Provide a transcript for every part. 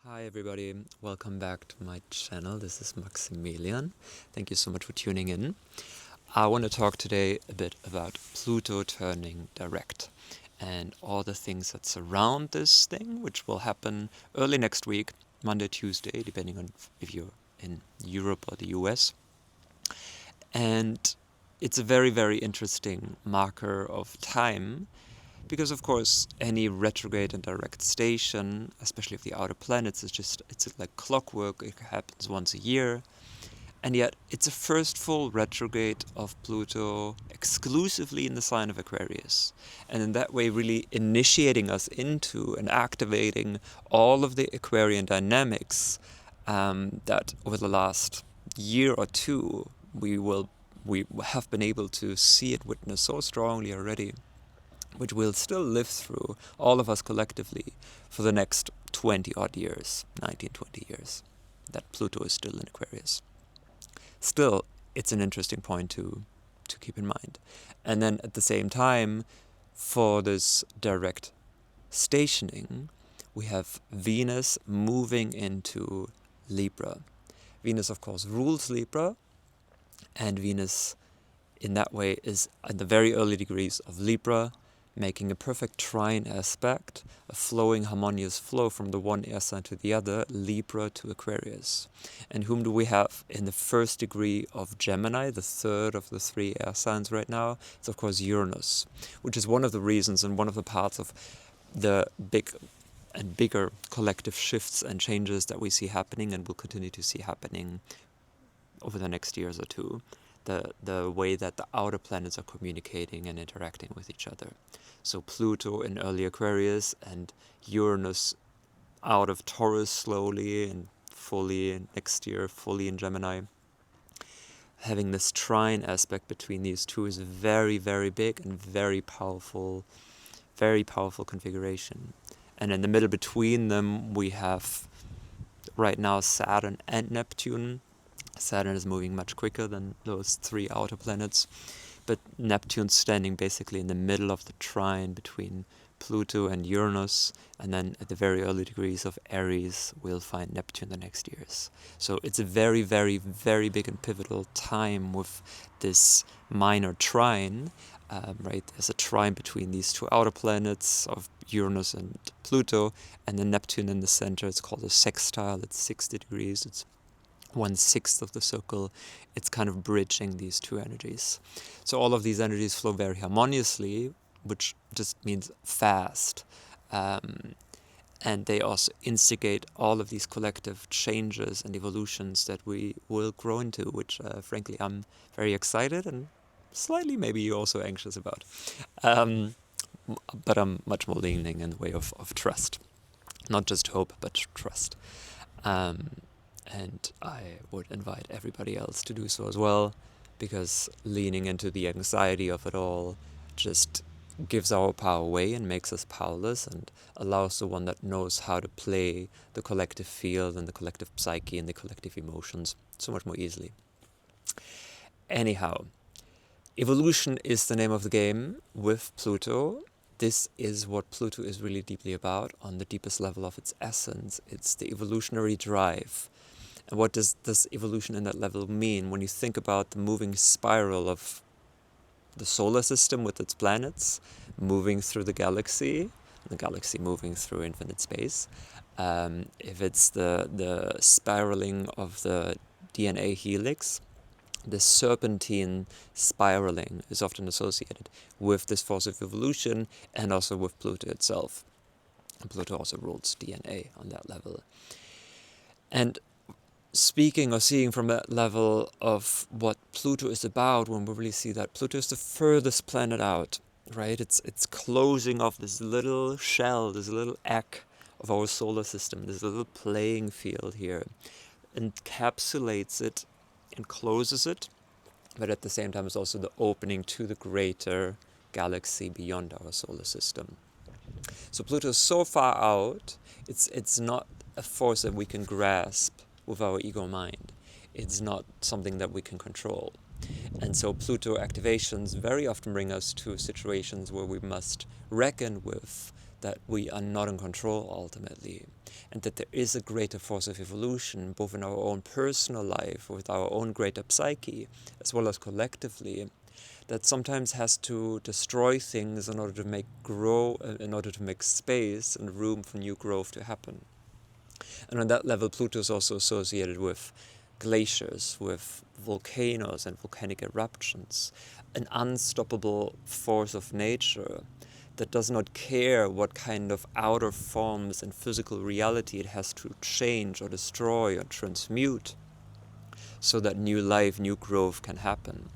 Hi everybody, welcome back to my channel. This is Maximilian. Thank you so much for tuning in. I want to talk today a bit about Pluto turning direct and all the things that surround this thing, which will happen early next week, Monday, Tuesday, depending on if you're in Europe or the US. And it's a very, very interesting marker of time because, of course, any retrograde and direct station, especially of the outer planets, it's like clockwork. It happens once a year. And yet, it's a first full retrograde of Pluto exclusively in the sign of Aquarius. And in that way, really initiating us into and activating all of the Aquarian dynamics that over the last year or two, we have been able to see it, witness so strongly already, which we'll still live through, all of us collectively, for the next 20 odd years, 19, 20 years, that Pluto is still in Aquarius. Still, it's an interesting point to keep in mind. And then at the same time, for this direct stationing, we have Venus moving into Libra. Venus, of course, rules Libra, and Venus in that way is in the very early degrees of Libra, making a perfect trine aspect, a flowing harmonious flow from the one air sign to the other, Libra to Aquarius. And whom do we have in the first degree of Gemini, the third of the three air signs right now? It's of course Uranus, which is one of the reasons and one of the parts of the big and bigger collective shifts and changes that we see happening and will continue to see happening over the next years or two. The way that the outer planets are communicating and interacting with each other. So Pluto in early Aquarius and Uranus out of Taurus slowly and fully next year, fully in Gemini. Having this trine aspect between these two is very, very big and very powerful configuration. And in the middle between them, we have right now Saturn and Neptune. Saturn is moving much quicker than those three outer planets, but Neptune's standing basically in the middle of the trine between Pluto and Uranus, and then at the very early degrees of Aries, we'll find Neptune the next years. So it's a very, very, very big and pivotal time with this minor trine, right? There's a trine between these two outer planets of Uranus and Pluto, and then Neptune in the center. It's called a sextile. It's 60 degrees. It's 1/6 of the circle. It's kind of bridging these two energies. So all of these energies flow very harmoniously, which just means fast. And they also instigate all of these collective changes and evolutions that we will grow into, which frankly I'm very excited and slightly maybe also anxious about. But I'm much more leaning in the way of trust. Not just hope, but trust. And I would invite everybody else to do so as well, because leaning into the anxiety of it all just gives our power away and makes us powerless and allows the one that knows how to play the collective field and the collective psyche and the collective emotions so much more easily. Anyhow, evolution is the name of the game with Pluto. This is what Pluto is really deeply about on the deepest level of its essence. It's the evolutionary drive. And what does this evolution in that level mean? When you think about the moving spiral of the solar system with its planets, moving through the galaxy moving through infinite space, if it's the spiraling of the DNA helix, the serpentine spiraling is often associated with this force of evolution and also with Pluto itself. And Pluto also rules DNA on that level. And speaking or seeing from that level of what Pluto is about, when we really see that Pluto is the furthest planet out, right? It's closing off this little shell, this little egg of our solar system, this little playing field here, encapsulates it and closes it, but at the same time it's also the opening to the greater galaxy beyond our solar system. So Pluto is so far out, it's not a force that we can grasp with our ego mind. It's not something that we can control. And so Pluto activations very often bring us to situations where we must reckon with that we are not in control ultimately, and that there is a greater force of evolution, both in our own personal life, with our own greater psyche, as well as collectively, that sometimes has to destroy things in order to in order to make space and room for new growth to happen. And on that level, Pluto is also associated with glaciers, with volcanoes and volcanic eruptions, an unstoppable force of nature that does not care what kind of outer forms and physical reality it has to change or destroy or transmute, so that new life, new growth can happen.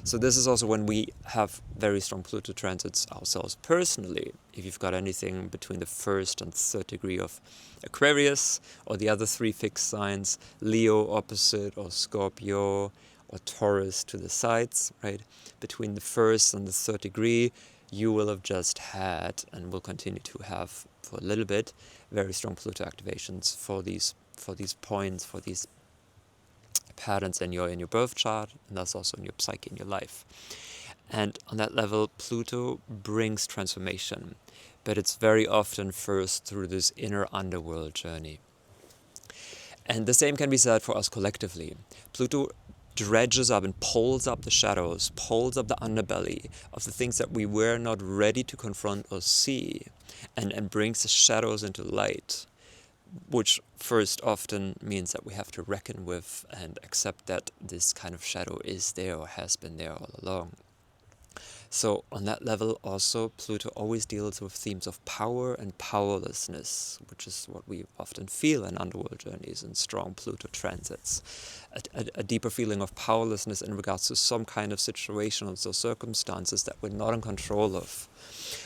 So this is also when we have very strong Pluto transits ourselves personally. If you've got anything between the 1st and 3rd degree of Aquarius, or the other 3 fixed signs, Leo opposite, or Scorpio, or Taurus to the sides, right? Between the 1st and the 3rd degree, you will have just had, and will continue to have for a little bit, very strong Pluto activations for these points, for these patterns in your birth chart, and thus also in your psyche, in your life. And on that level, Pluto brings transformation, but it's very often first through this inner underworld journey. And the same can be said for us collectively. Pluto dredges up and pulls up the shadows, pulls up the underbelly of the things that we were not ready to confront or see, and brings the shadows into light, which first often means that we have to reckon with and accept that this kind of shadow is there or has been there all along. So on that level also, Pluto always deals with themes of power and powerlessness, which is what we often feel in underworld journeys and strong Pluto transits. A deeper feeling of powerlessness in regards to some kind of situations or circumstances that we're not in control of.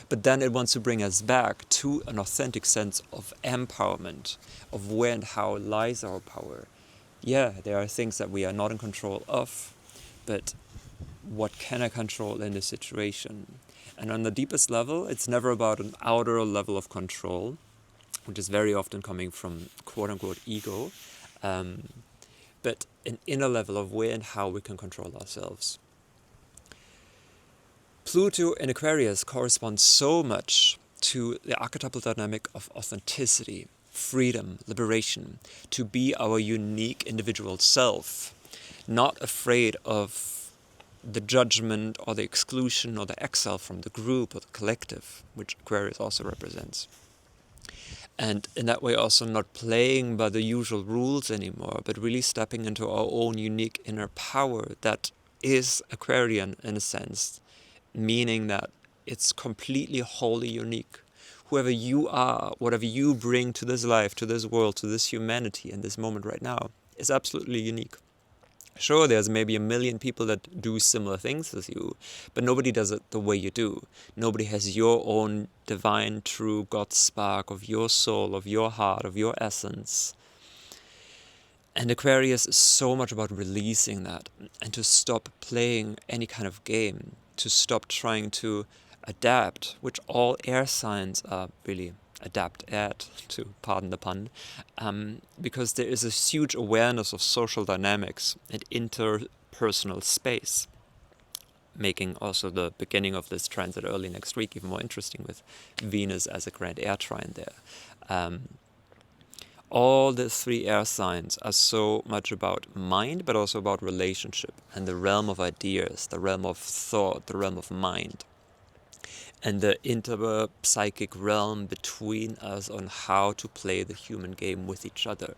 But then it wants to bring us back to an authentic sense of empowerment, of where and how lies our power. Yeah, there are things that we are not in control of, but what can I control in this situation? And on the deepest level, it's never about an outer level of control, which is very often coming from quote-unquote ego, but an inner level of where and how we can control ourselves. Pluto in Aquarius corresponds so much to the archetypal dynamic of authenticity, freedom, liberation, to be our unique individual self, not afraid of the judgment or the exclusion or the exile from the group or the collective, which Aquarius also represents. And in that way also not playing by the usual rules anymore, but really stepping into our own unique inner power that is Aquarian in a sense, meaning that it's completely wholly unique. Whoever you are, whatever you bring to this life, to this world, to this humanity in this moment right now, is absolutely unique. Sure, there's maybe 1 million people that do similar things as you, but nobody does it the way you do. Nobody has your own divine, true God spark of your soul, of your heart, of your essence. And Aquarius is so much about releasing that and to stop playing any kind of game, to stop trying to adapt, which all air signs are really adept at, to pardon the pun, because there is a huge awareness of social dynamics and interpersonal space, making also the beginning of this transit early next week even more interesting with Venus as a grand air trine there. All the 3 air signs are so much about mind, but also about relationship and the realm of ideas, the realm of thought, the realm of mind, and the inter-psychic realm between us on how to play the human game with each other.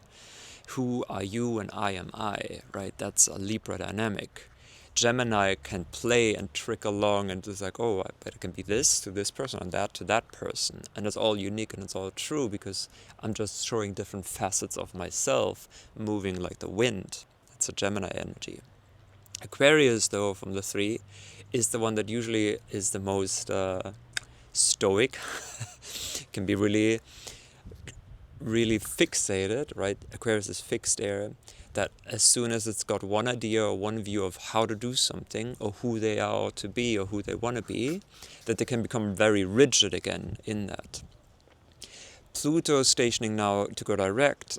Who are you and I am I, right? That's a Libra dynamic. Gemini can play and trick along and it's like, oh, but it can be this to this person and that to that person. And it's all unique and it's all true because I'm just showing different facets of myself moving like the wind. It's a Gemini energy. Aquarius, though, from the 3, is the one that usually is the most stoic, can be really, really fixated, right? Aquarius is fixed air, that as soon as it's got one idea or one view of how to do something or who they are to be or who they want to be, that they can become very rigid again in that. Pluto stationing now to go direct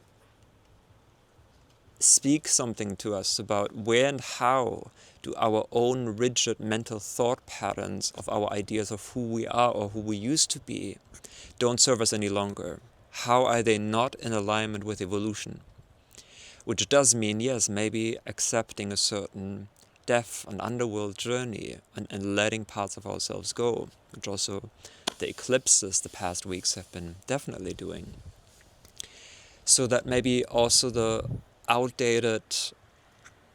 speak something to us about where and how do our own rigid mental thought patterns of our ideas of who we are or who we used to be don't serve us any longer. How are they not in alignment with evolution? Which does mean, yes, maybe accepting a certain death and underworld journey and letting parts of ourselves go, which also the eclipses the past weeks have been definitely doing. So that maybe also the outdated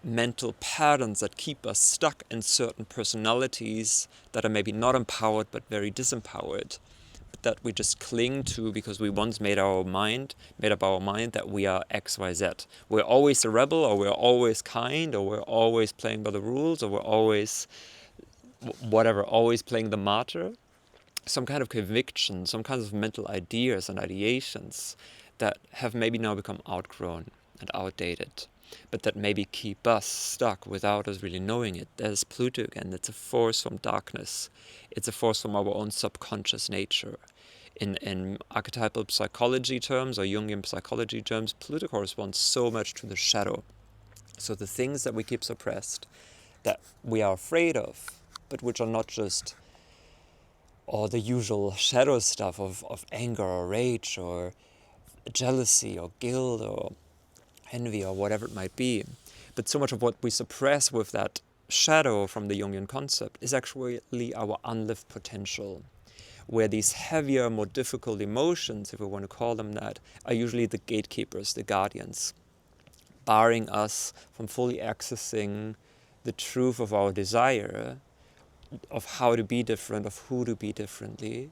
mental patterns that keep us stuck in certain personalities that are maybe not empowered but very disempowered, but that we just cling to because we once made up our mind that we are XYZ. We're always the rebel, or we're always kind, or we're always playing by the rules, or we're always whatever, always playing the martyr. Some kind of conviction, some kinds of mental ideas and ideations that have maybe now become outgrown and outdated, but that maybe keep us stuck without us really knowing it. There's Pluto again. It's a force from darkness. It's a force from our own subconscious nature. In archetypal psychology terms or Jungian psychology terms, Pluto corresponds so much to the shadow. So the things that we keep suppressed, that we are afraid of, but which are not just all the usual shadow stuff of anger or rage or jealousy or guilt or envy or whatever it might be. But so much of what we suppress with that shadow from the Jungian concept is actually our unlived potential, where these heavier, more difficult emotions, if we want to call them that, are usually the gatekeepers, the guardians, barring us from fully accessing the truth of our desire, of how to be different, of who to be differently,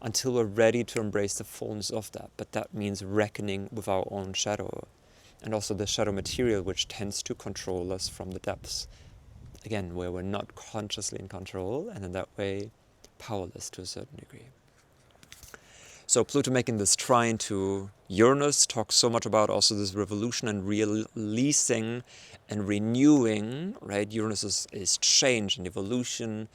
until we're ready to embrace the fullness of that. But that means reckoning with our own shadow, and also the shadow material, which tends to control us from the depths. Again, where we're not consciously in control, and in that way, powerless to a certain degree. So Pluto making this trine to Uranus talks so much about also this revolution and releasing and renewing, right? Uranus is change and evolution.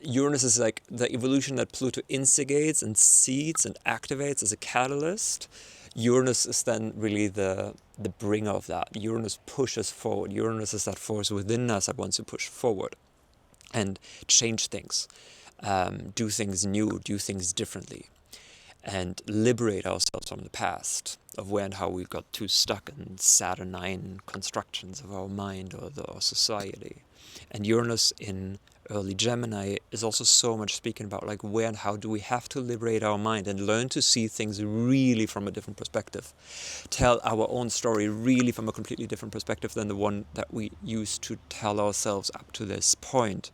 Uranus is like the evolution that Pluto instigates and seeds and activates as a catalyst. Uranus is then really the bringer of that. Uranus pushes forward. Uranus is that force within us that wants to push forward and change things, do things new, do things differently, and liberate ourselves from the past of where and how we got too stuck in Saturnine constructions of our mind or our society. And Uranus in early Gemini is also so much speaking about like where and how do we have to liberate our mind and learn to see things really from a different perspective. Tell our own story really from a completely different perspective than the one that we used to tell ourselves up to this point.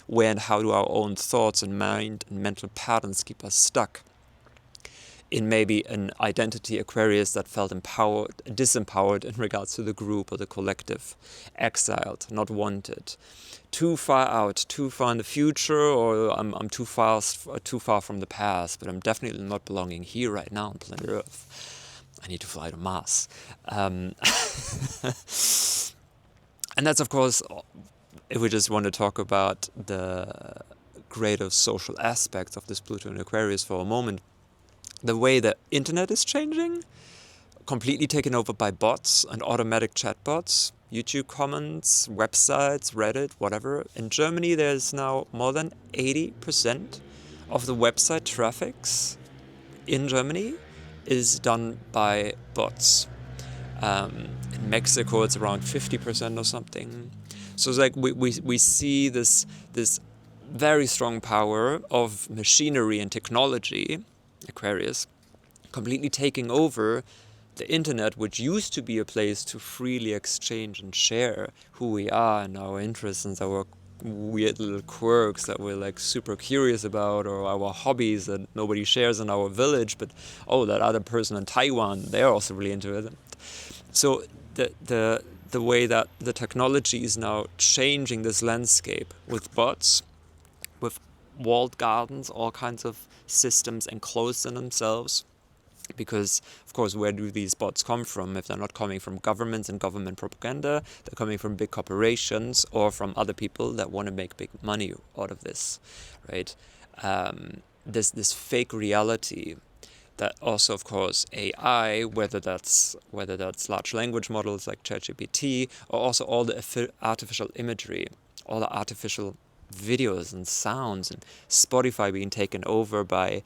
Where and how do our own thoughts and mind and mental patterns keep us stuck in maybe an identity Aquarius that felt disempowered in regards to the group or the collective, exiled, not wanted, too far out, too far in the future, or I'm too far from the past, but I'm definitely not belonging here right now on planet Earth. I need to fly to Mars. And that's, of course, if we just want to talk about the greater social aspects of this Pluto in Aquarius for a moment, the way the internet is changing, completely taken over by bots and automatic chatbots, YouTube comments, websites, Reddit, whatever. In Germany, there's now more than 80% of the website traffics in Germany is done by bots. In Mexico, it's around 50% or something. So it's like we see this very strong power of machinery and technology, Aquarius, completely taking over the internet, which used to be a place to freely exchange and share who we are and our interests and our weird little quirks that we're like super curious about, or our hobbies that nobody shares in our village, but oh, that other person in Taiwan, they're also really into it. So the way that the technology is now changing this landscape with bots, with walled gardens, all kinds of systems enclosed in themselves. Because, of course, where do these bots come from? If they're not coming from governments and government propaganda, they're coming from big corporations or from other people that want to make big money out of this, right? This fake reality that also, of course, AI, whether that's large language models like ChatGPT, or also all the artificial imagery, all the artificial videos and sounds, and Spotify being taken over by,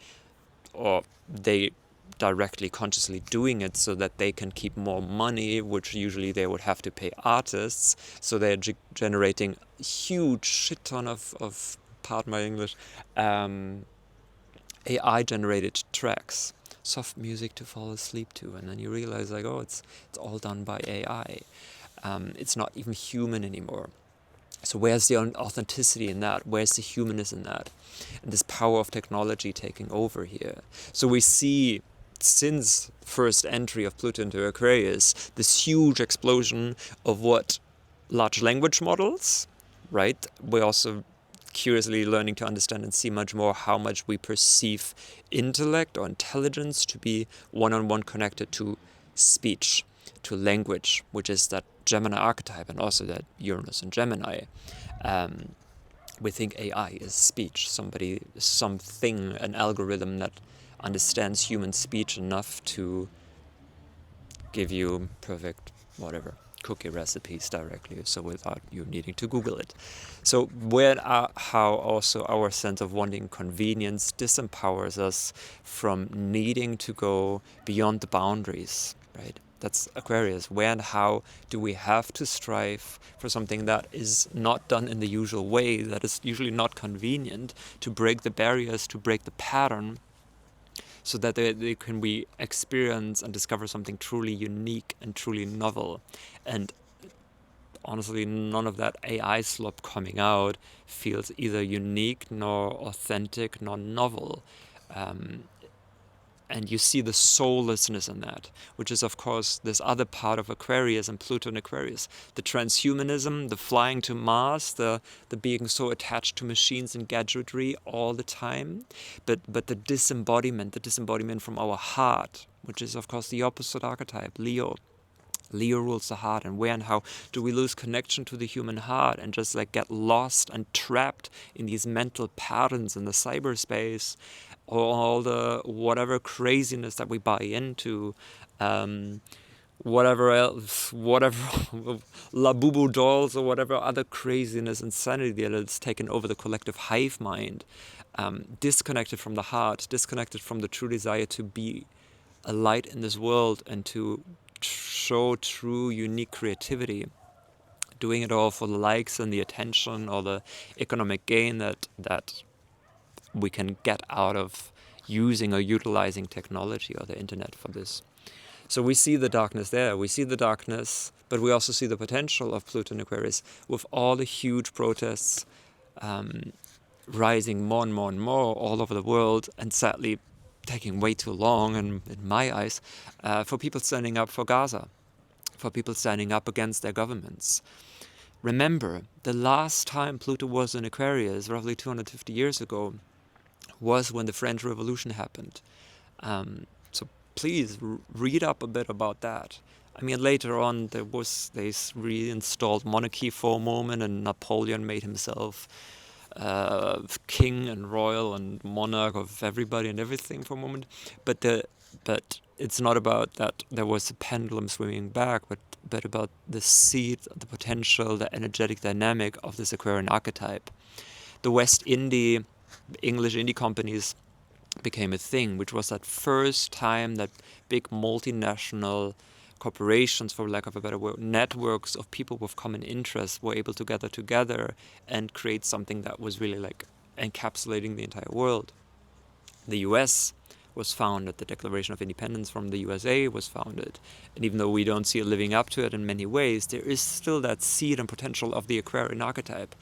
or they directly consciously doing it so that they can keep more money, which usually they would have to pay artists. So they're generating a huge shit ton of pardon my English, AI generated tracks, soft music to fall asleep to, and then you realize like, oh, it's all done by AI. It's not even human anymore. So where's the authenticity in that? Where's the humanness in that? And this power of technology taking over here. So we see, since first entry of Pluto into Aquarius, this huge explosion of what large language models, right? We're also curiously learning to understand and see much more how much we perceive intellect or intelligence to be one-on-one connected to speech, to language, which is that Gemini archetype, and also that Uranus and Gemini. We think AI is speech, something, an algorithm that understands human speech enough to give you perfect whatever cookie recipes directly, so without you needing to Google it. So how also our sense of wanting convenience disempowers us from needing to go beyond the boundaries, right? That's Aquarius. Where and how do we have to strive for something that is not done in the usual way, that is usually not convenient, to break the barriers, to break the pattern, so that they can we experience and discover something truly unique and truly novel. And honestly, none of that AI slop coming out feels either unique nor authentic nor novel. And you see the soullessness in that, which is, of course, this other part of Aquarius and Pluto in Aquarius. The transhumanism, the flying to Mars, the being so attached to machines and gadgetry all the time. But the disembodiment from our heart, which is, of course, the opposite archetype, Leo. Leo rules the heart, and where and how do we lose connection to the human heart and just like get lost and trapped in these mental patterns in the cyberspace, or all the whatever craziness that we buy into, whatever else, whatever Labubu dolls or whatever other craziness, insanity that has taken over the collective hive mind, disconnected from the heart, disconnected from the true desire to be a light in this world and to show true, unique creativity, doing it all for the likes and the attention or the economic gain that we can get out of using or utilizing technology or the internet for this. So we see the darkness there. We see the darkness, but we also see the potential of Pluto in Aquarius with all the huge protests rising more and more and more all over the world, and sadly taking way too long, and in my eyes, for people standing up for Gaza, for people standing up against their governments. Remember, the last time Pluto was in Aquarius, roughly 250 years ago, was when the French Revolution happened. So please read up a bit about that. I mean, later on they reinstalled monarchy for a moment, and Napoleon made himself king and royal and monarch of everybody and everything for a moment. But it's not about that there was a pendulum swinging back, but about the seed, the potential, the energetic dynamic of this Aquarian archetype. The English indie companies became a thing, which was that first time that big multinational corporations, for lack of a better word, networks of people with common interests were able to gather together and create something that was really like encapsulating the entire world. The US was founded, the Declaration of Independence from the USA was founded. And even though we don't see it living up to it in many ways, there is still that seed and potential of the Aquarian archetype.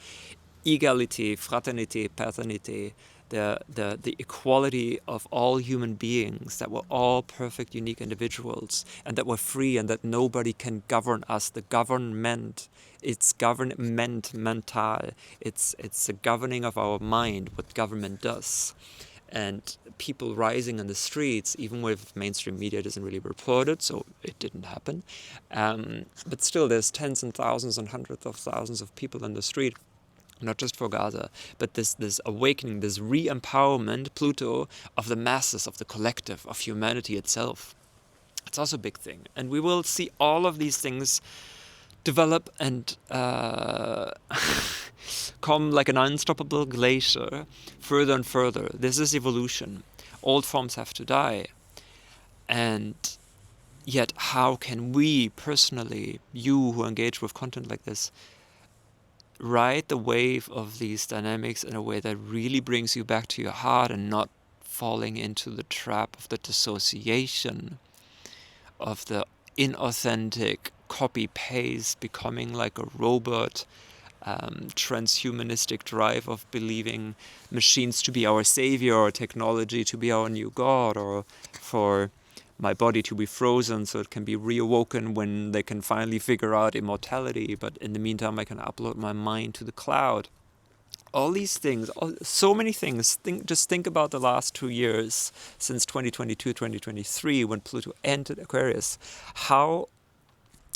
Equality, fraternity, paternity, the equality of all human beings, that we're all perfect, unique individuals, and that we're free, and that nobody can govern us. The government, it's government mental. It's the governing of our mind, what government does. And people rising in the streets, even if mainstream media doesn't really report it, so it didn't happen. But still, there's tens and thousands and hundreds of thousands of people in the street not just for Gaza, but this awakening, this re-empowerment, Pluto, of the masses, of the collective, of humanity itself. It's also a big thing. And we will see all of these things develop and come like an unstoppable glacier further and further. This is evolution. Old forms have to die. And yet, how can we personally, you who engage with content like this, ride the wave of these dynamics in a way that really brings you back to your heart and not falling into the trap of the dissociation, of the inauthentic copy-paste, becoming like a robot, transhumanistic drive of believing machines to be our savior, or technology to be our new god, or for my body to be frozen so it can be reawoken when they can finally figure out immortality, but in the meantime I can upload my mind to the cloud. All these things, so many things. Just think about the last 2 years, since 2022, 2023, when Pluto entered Aquarius. How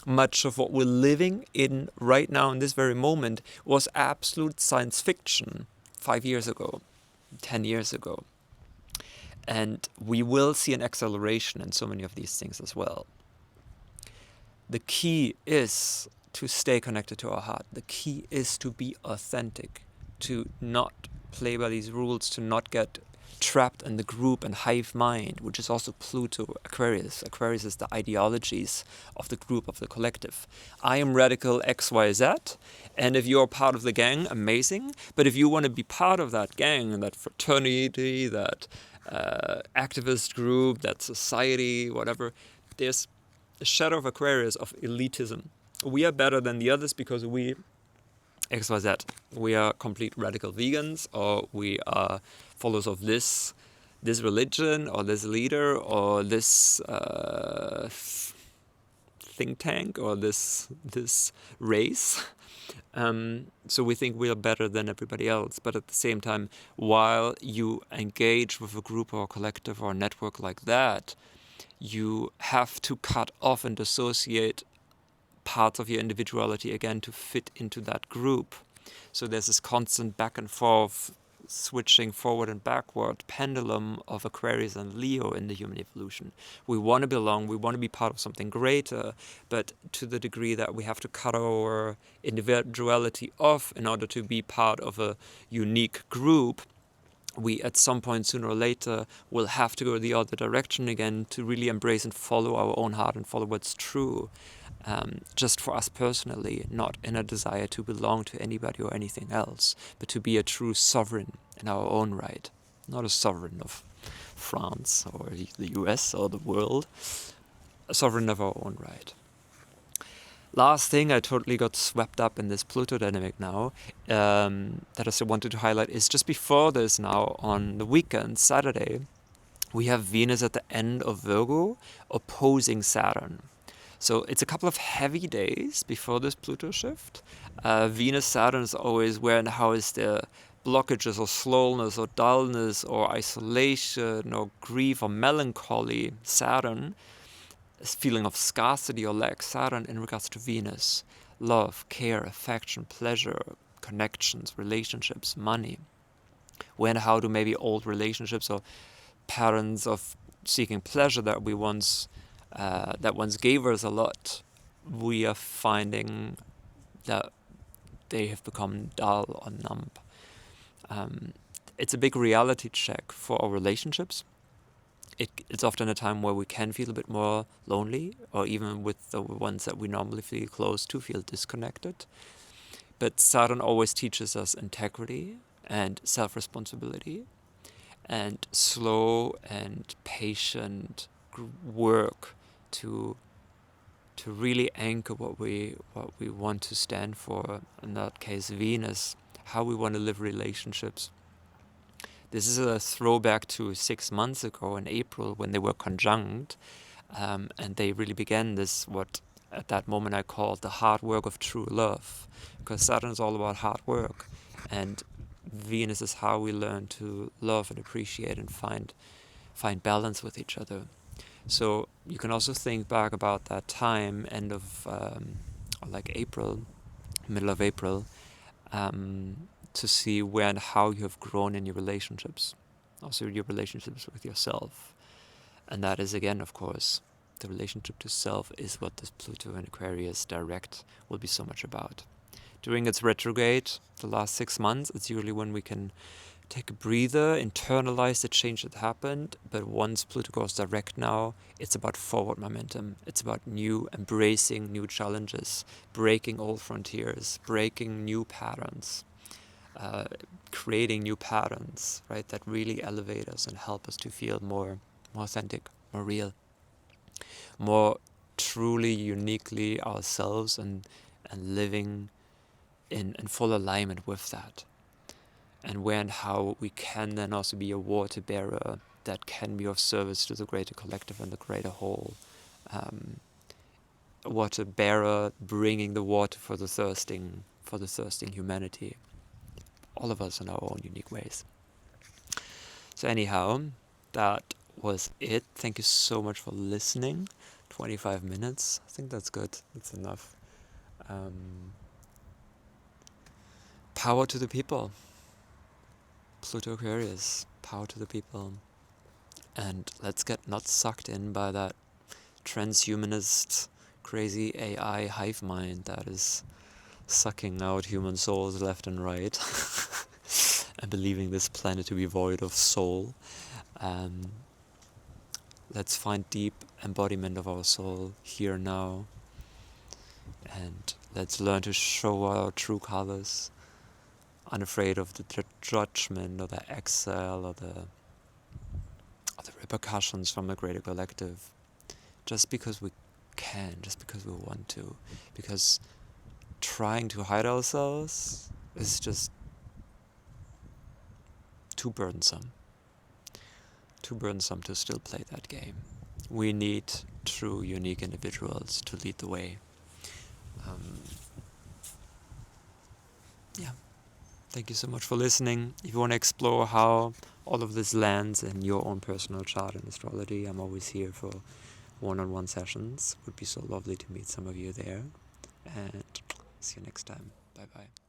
much of what we're living in right now in this very moment was absolute science fiction 5 years ago, 10 years ago. And we will see an acceleration in so many of these things as well. The key is to stay connected to our heart. The key is to be authentic, to not play by these rules, to not get trapped in the group and hive mind, which is also Pluto, Aquarius. Aquarius is the ideologies of the group, of the collective. I am radical XYZ, and if you're part of the gang, amazing. But if you want to be part of that gang, that fraternity, that activist group, that society, whatever, there's a shadow of Aquarius of elitism. We are better than the others because we XYZ. We are complete radical vegans, or we are followers of this religion, or this leader, or this think tank, or this race. So we think we are better than everybody else. But at the same time, while you engage with a group or a collective or a network like that, you have to cut off and dissociate parts of your individuality again to fit into that group. So there's this constant back and forth, switching forward and backward pendulum of Aquarius and Leo in the human evolution. We want to belong, we want to be part of something greater, but to the degree that we have to cut our individuality off in order to be part of a unique group, we at some point, sooner or later, will have to go the other direction again to really embrace and follow our own heart and follow what's true. Just for us personally, not in a desire to belong to anybody or anything else, but to be a true sovereign in our own right. Not a sovereign of France or the US or the world, a sovereign of our own right. Last thing, I totally got swept up in this Pluto dynamic now, that I still wanted to highlight is just before this now, on the weekend, Saturday, we have Venus at the end of Virgo opposing Saturn. So it's a couple of heavy days before this Pluto shift. Venus-Saturn is always where and how is there blockages or slowness or dullness or isolation or grief or melancholy. Saturn is feeling of scarcity or lack. Saturn in regards to Venus, love, care, affection, pleasure, connections, relationships, money. Where and how do maybe old relationships or patterns of seeking pleasure that once gave us a lot, we are finding that they have become dull or numb. It's a big reality check for our relationships. It's often a time where we can feel a bit more lonely, or even with the ones that we normally feel close to, feel disconnected. But Saturn always teaches us integrity and self-responsibility and slow and patient work to really anchor what we want to stand for, in that case Venus, how we want to live relationships. This is a throwback to 6 months ago in April when they were conjunct, and they really began this, what at that moment I called the hard work of true love, because Saturn is all about hard work, and Venus is how we learn to love and appreciate and find balance with each other. So you can also think back about that time, end of like April, middle of April, to see where and how you have grown in your relationships, also your relationships with yourself. And that is, again, of course, the relationship to self is what this Pluto and Aquarius direct will be so much about. During its retrograde, the last 6 months, it's usually when we can take a breather, internalize the change that happened. But once Pluto goes direct now, it's about forward momentum. It's about embracing new challenges, breaking old frontiers, breaking new patterns, creating new patterns, right, that really elevate us and help us to feel more authentic, more real, more truly, uniquely ourselves, and living in full alignment with that. And where and how we can then also be a water bearer that can be of service to the greater collective and the greater whole. A water bearer bringing the water for the thirsting humanity. All of us in our own unique ways. So anyhow, that was it. Thank you so much for listening. 25 minutes. I think that's good. That's enough. Power to the people. Pluto Aquarius, power to the people. And let's get not sucked in by that transhumanist, crazy AI hive mind that is sucking out human souls left and right and believing this planet to be void of soul. Let's find deep embodiment of our soul here now, and let's learn to show our true colors, unafraid of the judgment or the exile or the repercussions from the greater collective, just because we can, just because we want to, because trying to hide ourselves is just too burdensome to still play that game. We need true, unique individuals to lead the way. Thank you so much for listening. If you want to explore how all of this lands in your own personal chart and astrology, I'm always here for one-on-one sessions. It would be so lovely to meet some of you there. And see you next time. Bye-bye.